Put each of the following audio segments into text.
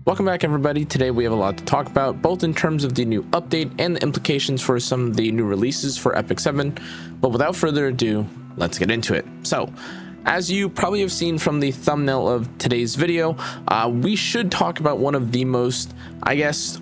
Welcome back, everybody. Today we have a lot to talk about, both in terms of the new update and the implications for some of the new releases for epicseven. But without further ado, let's get into it. So, as you probably have seen from the thumbnail of today's video, we should talk about one of the most, I guess,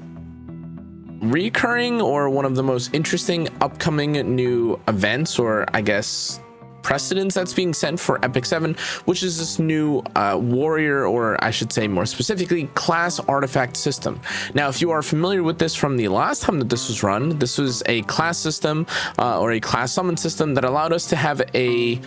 recurring or one of the most interesting upcoming new events, or I guess precedents that's being sent for epicseven, which is this new warrior, or I should say more specifically, class artifact system. Now, if you are familiar with this from the last time that this was run, this was a class system or a class summon system that allowed us to have a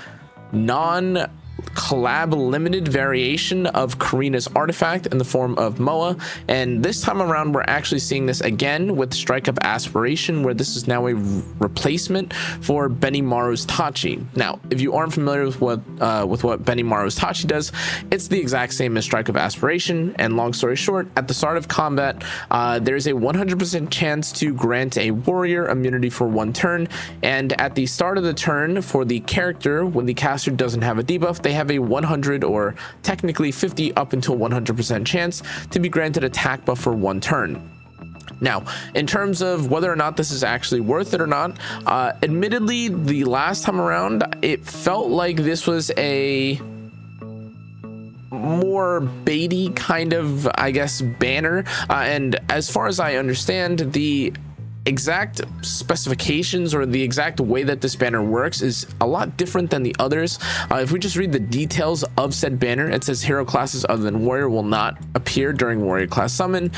non-collab limited variation of Karina's artifact in the form of Moa, and this time around we're actually seeing this again with Strike of Aspiration, where this is now a replacement for Benimaru's Tachi. Now, if you aren't familiar with what Benimaru's Tachi does, it's the exact same as Strike of Aspiration, and long story short, at the start of combat there's a 100% chance to grant a warrior immunity for 1 turn, and at the start of the turn for the character, when the caster doesn't have a debuff, they have a 100 or technically 50 up until 100% chance to be granted attack buff for 1 turn. Now, in terms of whether or not this is actually worth it or not, admittedly, the last time around, it felt like this was a more baity kind of, I guess, banner. And as far as I understand, the exact specifications or the exact way that this banner works is a lot different than the others. If we just read the details of said banner, it says hero classes other than warrior will not appear during warrior class summon.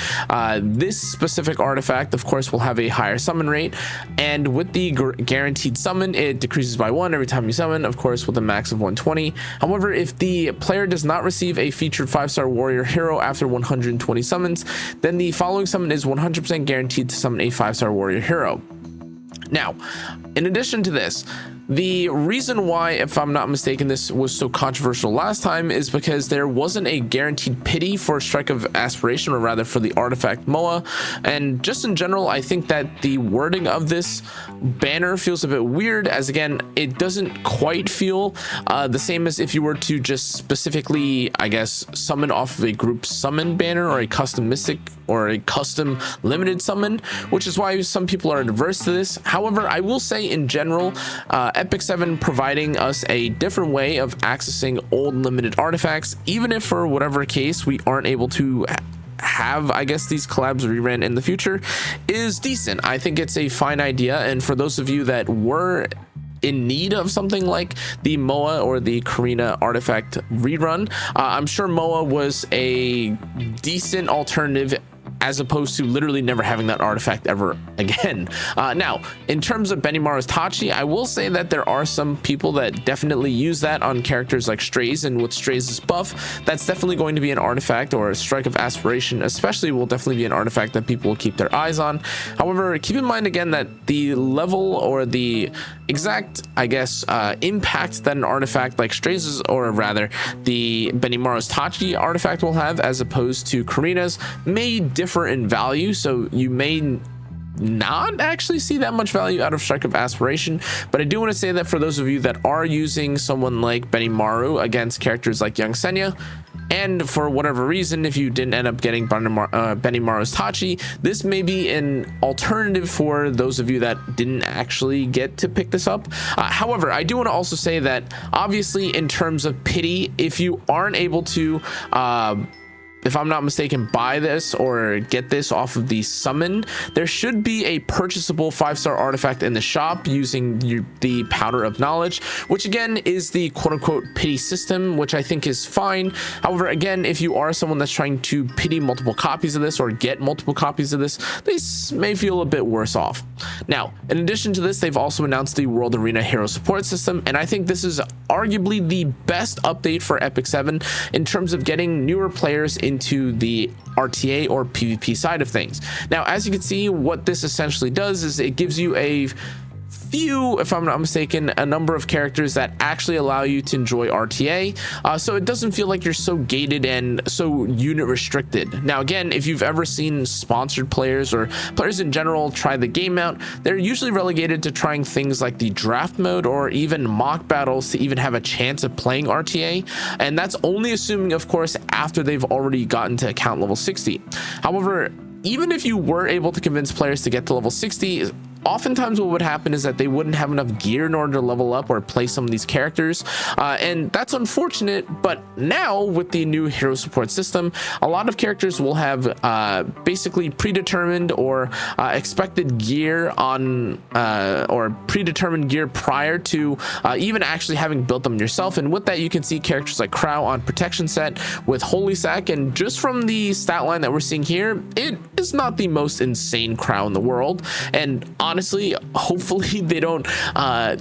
This specific artifact, of course, will have a higher summon rate, and with the guaranteed summon, it decreases by 1 every time you summon, of course, with a max of 120. However, if the player does not receive a featured 5-star warrior hero after 120 summons, then the following summon is 100% guaranteed to summon a 5-star warrior hero. Now, in addition to this, the reason why, if I'm not mistaken, this was so controversial last time is because there wasn't a guaranteed pity for Strike of Aspiration, or rather for the artifact Moa. And just in general, I think that the wording of this banner feels a bit weird, as again, it doesn't quite feel the same as if you were to just specifically, I guess, summon off of a group summon banner or a custom mystic or a custom limited summon, which is why some people are adverse to this. However, I will say in general, epicseven providing us a different way of accessing old limited artifacts, even if for whatever case we aren't able to have, I guess, these collabs reran in the future, is decent. I think it's a fine idea, and for those of you that were in need of something like the Moa or the Karina artifact rerun, I'm sure Moa was a decent alternative as opposed to literally never having that artifact ever again. Now, in terms of Benimaru's Tachi, I will say that there are some people that definitely use that on characters like Strays, and with Strays' buff, that's definitely going to be an artifact, or a Strike of Aspiration especially will definitely be an artifact that people will keep their eyes on. However, keep in mind again that the level or the exact, I guess, impact that an artifact like Strays', or rather the Benimaru's Tachi artifact will have as opposed to Karina's, may differ in value, so you may not actually see that much value out of Strike of Aspiration. But I do want to say that for those of you that are using someone like Benimaru against characters like Young Senya, and for whatever reason, if you didn't end up getting Benimaru's Tachi, this may be an alternative for those of you that didn't actually get to pick this up. However, I do want to also say that obviously in terms of pity, if you aren't able to if I'm not mistaken, buy this or get this off of the summon, there should be a purchasable 5-star artifact in the shop using the Powder of Knowledge, which again is the quote-unquote pity system, which I think is fine. However, again, if you are someone that's trying to pity multiple copies of this or get multiple copies of this may feel a bit worse off. Now, in addition to this, they've also announced the World Arena Hero Support System, and I think this is arguably the best update for epicseven in terms of getting newer players into the RTA or PvP side of things. Now, as you can see, what this essentially does is it gives you a few, if I'm not mistaken, a number of characters that actually allow you to enjoy RTA, so it doesn't feel like you're so gated and so unit restricted. Now again, if you've ever seen sponsored players or players in general try the game out, they're usually relegated to trying things like the draft mode or even mock battles to even have a chance of playing RTA, and that's only assuming, of course, after they've already gotten to account level 60. However, even if you were able to convince players to get to level 60, oftentimes what would happen is that they wouldn't have enough gear in order to level up or play some of these characters, and that's unfortunate. But now with the new hero support system, a lot of characters will have basically predetermined or expected gear on or predetermined gear prior to even actually having built them yourself. And with that, you can see characters like Crow on protection set with Holy Sack, and just from the stat line that we're seeing here, it is not the most insane Crow in the world. And honestly, hopefully they don't,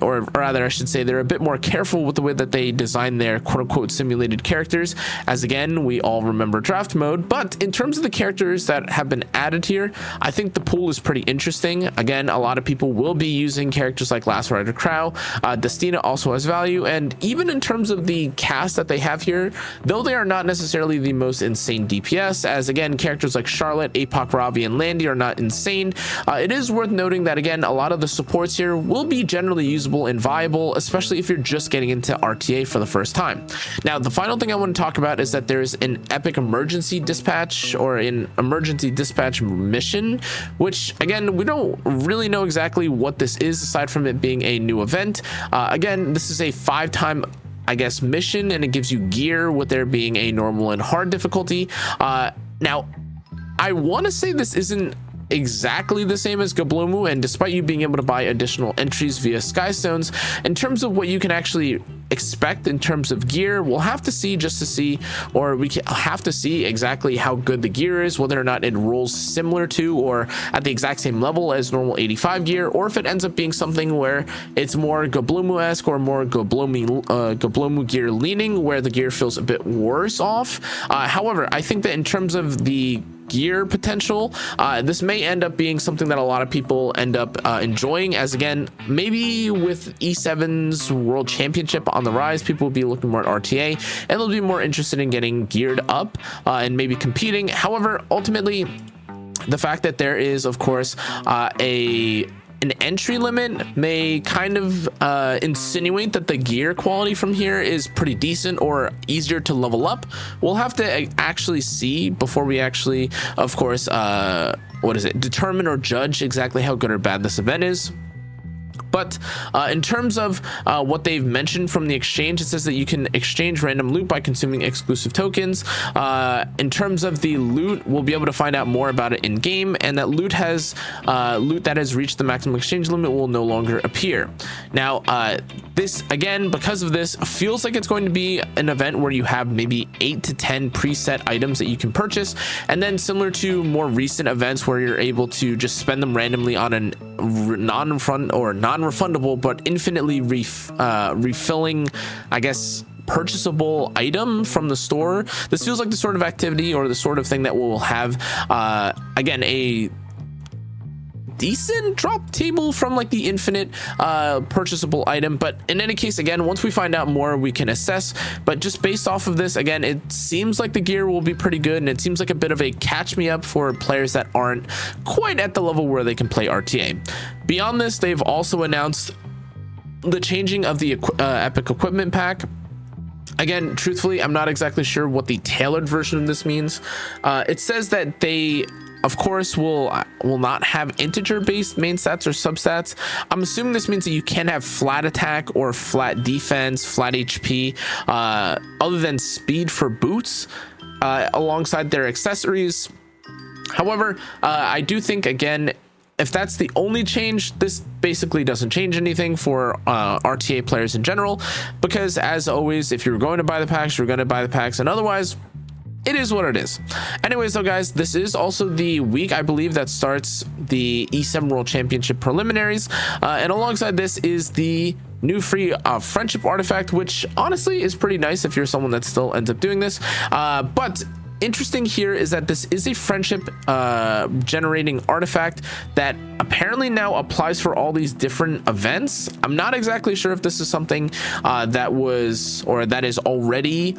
or rather I should say, they're a bit more careful with the way that they design their quote-unquote simulated characters, as again, we all remember draft mode. But in terms of the characters that have been added here, I think the pool is pretty interesting. Again, a lot of people will be using characters like Last Rider Crow. Destina also has value, and even in terms of the cast that they have here, though they are not necessarily the most insane DPS, as again, characters like Charlotte, Apoc, Ravi, and Landy are not insane, it is worth noting that again, a lot of the supports here will be generally usable and viable, especially if you're just getting into RTA for the first time. Now, the final thing I want to talk about is that there's an epic emergency dispatch or an emergency dispatch mission, which again, we don't really know exactly what this is aside from it being a new event. Again, this is a 5-time, I guess, mission, and it gives you gear with there being a normal and hard difficulty. Now, I want to say this isn't exactly the same as Gablomu, and despite you being able to buy additional entries via Skystones, in terms of what you can actually expect in terms of gear, we'll have to see, just to see, or we have to see exactly how good the gear is, whether or not it rolls similar to or at the exact same level as normal 85 gear, or if it ends up being something where it's more Gablomu-esque or more Gablomu gear leaning, where the gear feels a bit worse off. However, I think that in terms of the gear potential, this may end up being something that a lot of people end up enjoying, as again, maybe with E7's World Championship on the rise, people will be looking more at RTA and they'll be more interested in getting geared up and maybe competing. However, ultimately, the fact that there is, of course, an entry limit may kind of insinuate that the gear quality from here is pretty decent or easier to level up. We'll have to actually see before we actually, of course, determine or judge exactly how good or bad this event is. But in terms of what they've mentioned from the exchange, it says that you can exchange random loot by consuming exclusive tokens. In terms of the loot, we'll be able to find out more about it in game, and that loot that has reached the maximum exchange limit will no longer appear. Now, this again, because of this, feels like it's going to be an event where you have maybe 8 to 10 preset items that you can purchase, and then similar to more recent events where you're able to just spend them randomly on a non-refundable but infinitely refilling, I guess, purchasable item from the store. This feels like the sort of activity or the sort of thing that will have again a decent drop table from like the infinite purchasable item. But in any case, again, once we find out more, we can assess. But just based off of this, again, it seems like the gear will be pretty good, and it seems like a bit of a catch me up for players that aren't quite at the level where they can play RTA. Beyond this, they've also announced the changing of the epic equipment pack. Again, truthfully, I'm not exactly sure what the tailored version of this means. It says that they, of course, will not have integer-based main stats or substats. I'm assuming this means that you can have flat attack or flat defense, flat HP, other than speed for boots, alongside their accessories. However, I do think, again, if that's the only change, this basically doesn't change anything for RTA players in general, because as always, if you're going to buy the packs, you're going to buy the packs, and otherwise, it is what it is. Anyways, though, guys, this is also the week, I believe, that starts the E7 World Championship preliminaries, and alongside this is the new free friendship artifact, which honestly is pretty nice if you're someone that still ends up doing this. But interesting here is that this is a friendship generating artifact that apparently now applies for all these different events. I'm not exactly sure if this is something that is already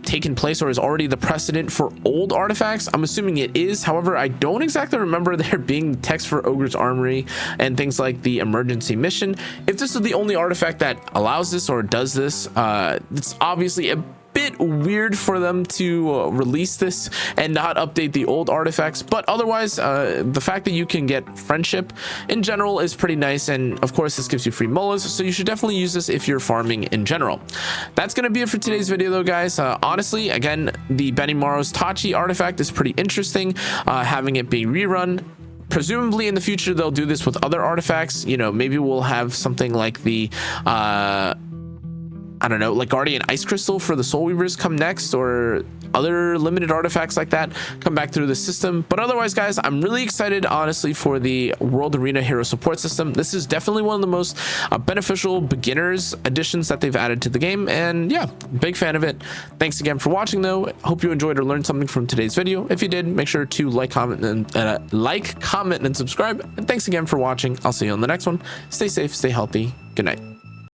taken place or is already the precedent for old artifacts. I'm assuming it is. However, I don't exactly remember there being text for Ogre's Armory and things like the emergency mission. If this is the only artifact that allows this or does this, it's obviously a bit weird for them to release this and not update the old artifacts, but otherwise the fact that you can get friendship in general is pretty nice. And of course, this gives you free molas, so you should definitely use this if you're farming in general. That's gonna be it for today's video though, guys. Honestly, again, the Benimaru's Tachi artifact is pretty interesting, having it be rerun. Presumably in the future they'll do this with other artifacts. You know, maybe we'll have something like the I don't know, like Guardian Ice Crystal for the Soul Weavers come next, or other limited artifacts like that come back through the system. But otherwise, guys, I'm really excited, honestly, for the World Arena Hero Support System. This is definitely one of the most beneficial beginners additions that they've added to the game, and yeah, big fan of it. Thanks again for watching, though. Hope you enjoyed or learned something from today's video. If you did, make sure to like, comment, and subscribe. And thanks again for watching. I'll see you on the next one. Stay safe, stay healthy. Good night.